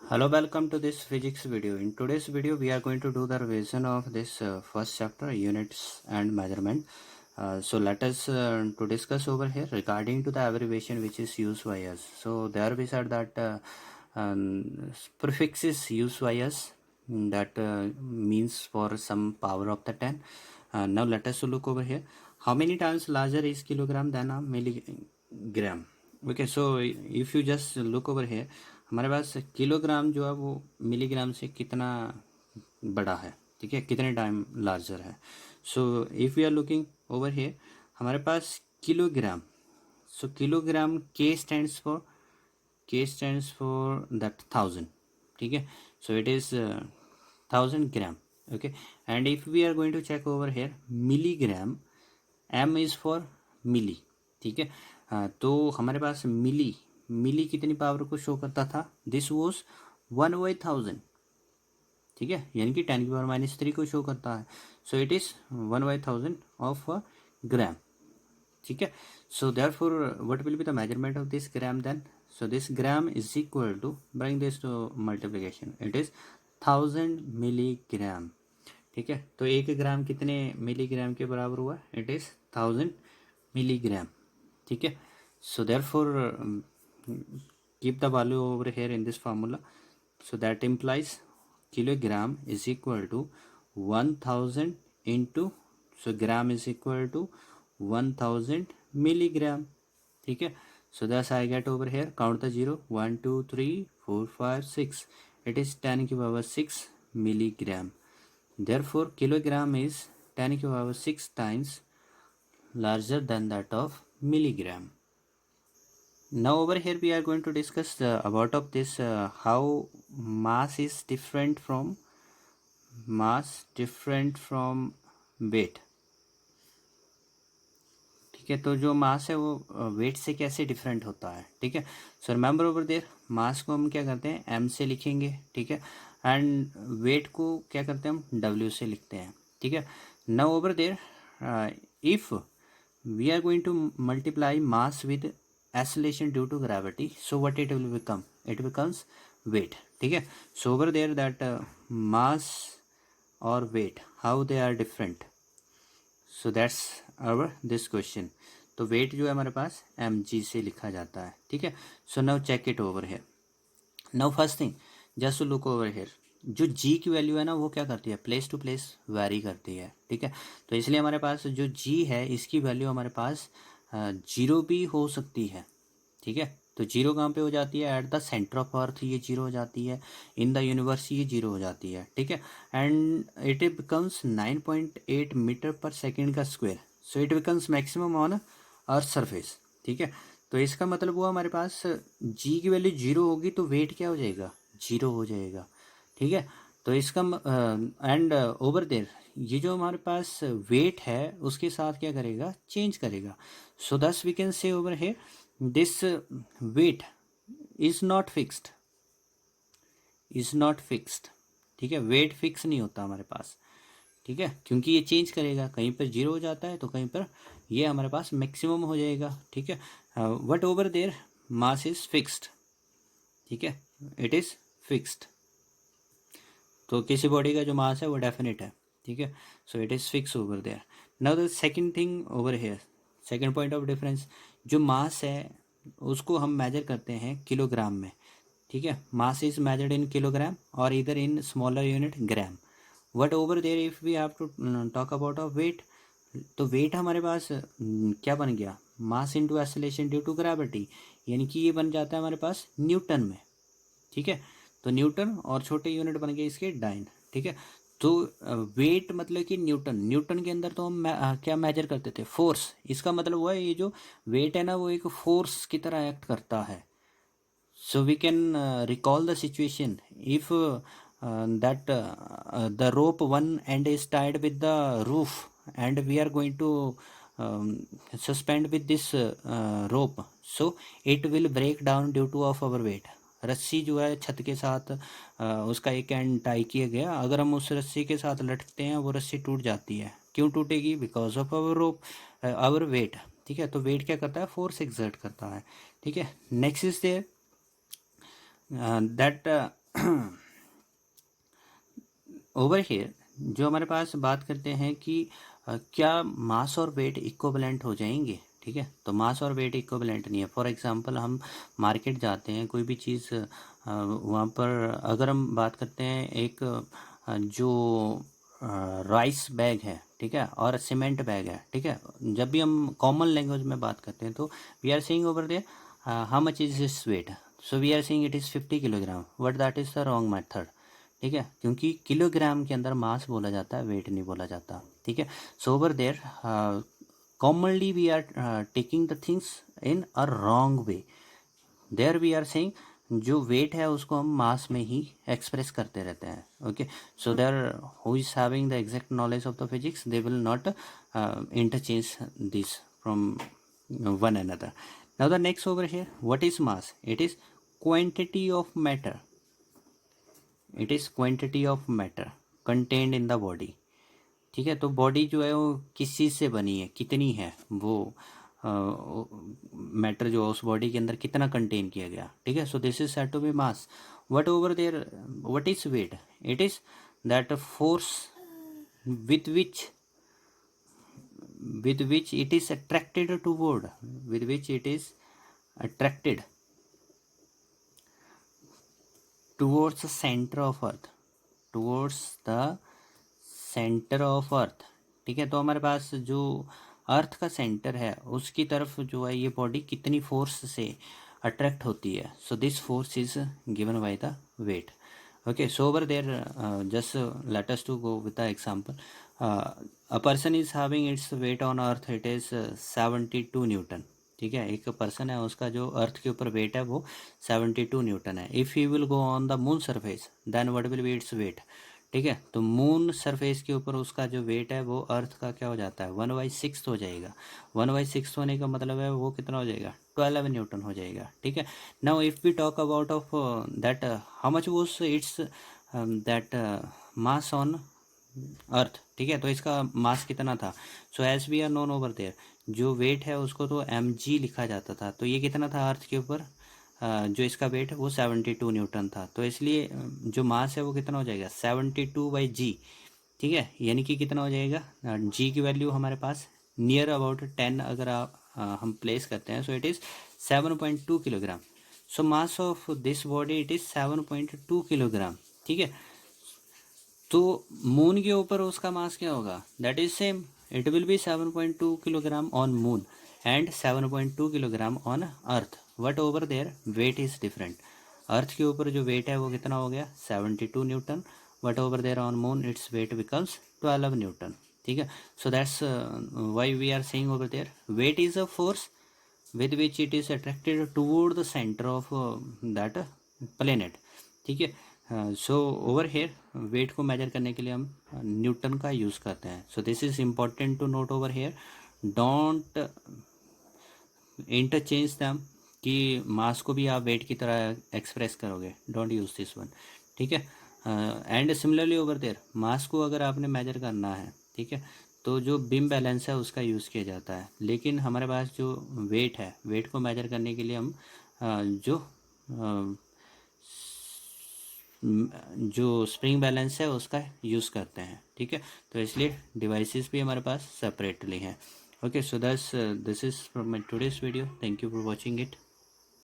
Hello, welcome to this physics video. In today's video, we are going to do the revision of this first chapter, units and measurement. So let us to discuss over here regarding to the abbreviation which is used by us. So there we said that prefix is used by us, that means for some power of the 10. Now let us look over here. How many times larger is kilogram than a milligram? Okay, so if you just look over here, हमारे पास kilogram जो है वो milligram से कितना बड़ा है, ठीक है, कितने टाइम लार्जर है. So if we are looking over here, हमारे पास kilogram, so kilogram K stands for that 1000, ठीक है. So it is 1000 gram. Okay, and if we are going to check over here milligram, M is for milli, ठीक है. तो हमारे पास मिली कितनी power को शो करता था? दिस वॉज 1/1000, ठीक है, यानी कि 10⁻³ को शो करता है. So it is 1/1000 of gram, ठीक है. So therefore what will be the measurement of this gram then? So this gram is equal to, bring this to multiplication, it is 1000 milligram, ठीक है. तो 1 ग्राम कितने मिलीग्राम के बराबर हुआ? इट इज़ 1000 मिलीग्राम, ठीक है. So therefore keep the value over here in this formula. So that implies kilogram is equal to 1000 into, so gram is equal to 1000 milligram, ठीक है. So thus I get over here, count the 0, 1 2 3 4 5 6, it is 10⁻⁶ milligram. Therefore kilogram is 10⁻⁶ times larger than that of milligram. Now over here we are going to discuss about of this how mass is different from weight, ठीक है. तो जो mass है वो wait से कैसे different होता है, ठीक है. सो रिमेंबर ओवर देयर, मास को हम क्या करते हैं, एम से लिखेंगे, ठीक है, एंड वेट को क्या करते हैं, हम डब्ल्यू से लिखते हैं, ठीक है. Now over there if we are going to multiply mass with acceleration due to gravity, so what it will become? It becomes weight, ठीक है. so over there that mass or weight, how they are different, so that's our this question. तो weight जो है हमारे पास mg से लिखा जाता है, ठीक है. so now check it over here. now first thing, just to look over here, जो g की वैल्यू है ना वो क्या करती है, प्लेस टू प्लेस वेरी करती है, ठीक है. तो इसलिए हमारे पास जो g है इसकी वैल्यू हमारे पास 0 भी हो सकती है, ठीक है. तो 0 कहाँ पे हो जाती है? At the centre of earth ये 0 हो जाती है, इन द यूनिवर्स ये 0 हो जाती है, ठीक है. एंड इट बिकम्स 9.8 मीटर पर सेकेंड का square, so it becomes maximum on earth surface, ठीक है. तो इसका मतलब हुआ हमारे पास जी की वैल्यू 0 होगी तो वेट क्या हो जाएगा, 0 हो जाएगा, ठीक है. तो इसका एंड ओवर देयर ये जो हमारे पास वेट है उसके साथ क्या करेगा, चेंज करेगा. So thus we can say over here this weight is not fixed, ठीक है. वेट फिक्स नहीं होता हमारे पास, ठीक है, क्योंकि ये चेंज करेगा, कहीं पर 0 हो जाता है तो कहीं पर ये हमारे पास मैक्सिमम हो जाएगा, ठीक है. What over their mass is fixed, ठीक है, इट इज़ फिक्स्ड. तो किसी बॉडी का जो मास है वो डेफिनेट है, ठीक है. So it is fix over there. Now the second thing over here, second point of difference, जो मास है उसको हम मेजर करते हैं किलोग्राम में, ठीक है. Mass is measured in kilogram और इधर in smaller unit gram. What over there if we have to talk about of weight, तो वेट हमारे पास क्या बन गया, mass into acceleration due to gravity, यानी कि ये बन जाता है हमारे पास न्यूटन में, ठीक है. तो न्यूटन और छोटे यूनिट बन गए इसके डाइन, ठीक है. तो वेट मतलब कि न्यूटन के अंदर तो हम क्या मेजर करते थे, फोर्स. इसका मतलब हुआ ये जो वेट है ना वो एक फोर्स की तरह एक्ट करता है. So we can recall the situation if that the rope one end is tied with the roof and we are going to suspend with this rope, so it will break down due to of our weight. रस्सी जो है छत के साथ उसका एक and tie किया गया, अगर हम उस रस्सी के साथ लटकते हैं वो रस्सी टूट जाती है. क्यों टूटेगी? Because of our rope, our weight, ठीक है. तो वेट क्या करता है, फोर्स एक्सर्ट करता है, ठीक है. Next is there that over here जो हमारे पास बात करते हैं कि क्या मास और वेट इक्विवेलेंट हो जाएंगे, ठीक है। तो मास और वेट इक्विवेलेंट नहीं है। फॉर एग्जांपल हम मार्केट जाते हैं, कोई भी चीज़ वहाँ पर अगर हम बात करते हैं एक जो राइस बैग है, ठीक है, और सीमेंट बैग है, ठीक है। जब भी हम कॉमन लैंग्वेज में बात करते हैं तो we are saying over there how much is this weight, so we are saying it is 50 kilogram, but that is the wrong method, ठीक है, क्योंकि किलोग्राम के अंदर मास बोला जाता है, वेट नहीं बोला जाता, ठीक है। So over there commonly we are taking the things in a wrong way. There we are saying जो वेट है उसको हम मास में ही एक्सप्रेस करते रहते हैं, okay. So there who is having the exact knowledge of the physics they will not interchange this from one another. Now the next over here, what is mass? It is quantity of matter. It is quantity of matter contained in the body, ठीक है। तो body जो है वो किस चीज़ से बनी है, कितनी है वो मैटर जो उस बॉडी के अंदर कितना कंटेन किया गया, ठीक है। So this is said to be mass. What over there what is weight? It is that force with which it is attracted toward, with which it is attracted towards the center of earth, towards the center of earth, ठीक है। तो हमारे पास जो अर्थ का centre है उसकी तरफ जो है ये बॉडी कितनी फोर्स से अट्रैक्ट होती है, so this force is given by the weight, okay. So over there just let us to go with the example. A person is having its weight on earth, it is 72 Newton, ठीक है। एक person है उसका जो अर्थ के ऊपर wait है वो 72 न्यूटन है। If he will go on the moon surface then what will be its weight, ठीक है। तो मून सरफेस के ऊपर उसका जो वेट है वो अर्थ का क्या हो जाता है, 1/6 हो जाएगा। 1/6 होने का मतलब है वो कितना हो जाएगा, 12 न्यूटन हो जाएगा, ठीक है। Now if we talk about of that how much was its that mass on earth, ठीक है। तो इसका मास कितना था, so as we are known over there जो वेट है उसको तो mg लिखा जाता था। तो ये कितना था अर्थ के ऊपर, जो इसका वेट है वो 72 न्यूटन था। तो इसलिए जो मास है वो कितना हो जाएगा 72/g, ठीक है। यानी कि कितना हो जाएगा, g की वैल्यू हमारे पास नियर अबाउट 10 अगर हम प्लेस करते हैं, सो it is 7.2 kilogram. So mass of this body it is 7.2 kilogram, ठीक है। तो मून के ऊपर उसका मास क्या होगा, that is same, it will be 7.2 kilogram on moon and 7.2 kilogram on earth, but over there weight is different. Earth के ऊपर जो वेट है वो कितना हो गया 72 newton, but over there on moon its weight becomes 12 newton, ठीक है। So that's why we are saying over there weight is a force with which it is attracted toward the center of that planet, ठीक है। So over here weight को measure करने के लिए हम newton का यूज़ करते हैं। So this is important to note over here, don't interchange them कि मास को भी आप वेट की तरह एक्सप्रेस करोगे, डोंट यूज़ दिस वन, ठीक है। And similarly over their mass को अगर आपने मेजर करना है, ठीक है, तो जो बिम बैलेंस है उसका यूज़ किया जाता है। लेकिन हमारे पास जो वेट है, वेट को मेजर करने के लिए हम जो स्प्रिंग बैलेंस है उसका यूज़ करते हैं, ठीक है। तो इसलिए डिवाइसेस भी हमारे पास सेपरेटली हैं, okay. So this is from my today's video, thank you for watching it.